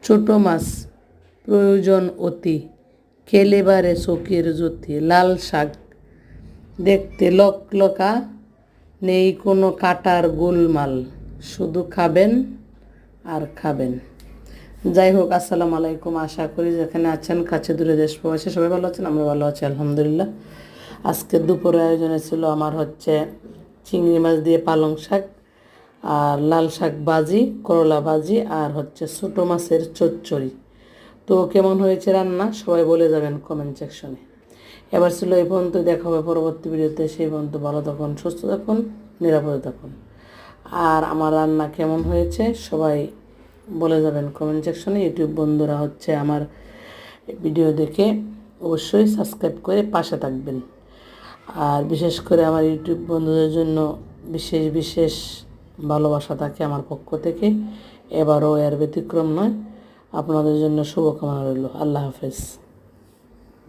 ছোট মাছ প্রয়োজন অতি, খেলে বাড়ে চোখের জ্যোতি। লাল শাক দেখতে লকলকা, নেই কোনো কাটার গোলমাল, শুধু খাবেন আর খাবেন। যাই হোক, আসসালামু আলাইকুম। আশা করি যেখানে আছেন কাছে দূরে দেশ প্রবাসে সবাই ভালো আছেন, আমরা ভালো আছি আলহামদুলিল্লাহ। আজকে দুপুরের আয়োজনে ছিল আমার চিংড়ি মাছ দিয়ে পালং শাক, আর লাল শাক ভাজি, করলা ভাজি, আর ছোটো মাছের চচ্চড়ি। তো কেমন হয়েছে রান্না সবাই বলে যাবেন কমেন্ট সেকশনে। এবার ছিল এই পর্যন্ত, দেখা হবে পরবর্তী ভিডিওতে। সেই পর্যন্ত ভালো থাকুন, সুস্থ থাকুন, নিরাপদে থাকুন। আর আমার রান্না কেমন হয়েছে সবাই বলে যাবেন কমেন্ট সেকশনে। ইউটিউব বন্ধুরা আমার ভিডিও দেখে অবশ্যই সাবস্ক্রাইব করে পাশে থাকবেন। আর বিশেষ করে আমার ইউটিউব বন্ধুদের জন্য বিশেষ বিশেষ ভালোবাসা থাকে আমার পক্ষ থেকে। এবারও এর ব্যতিক্রম নয়। আপনাদের জন্য শুভকামনা রইল। আল্লাহ হাফেজ।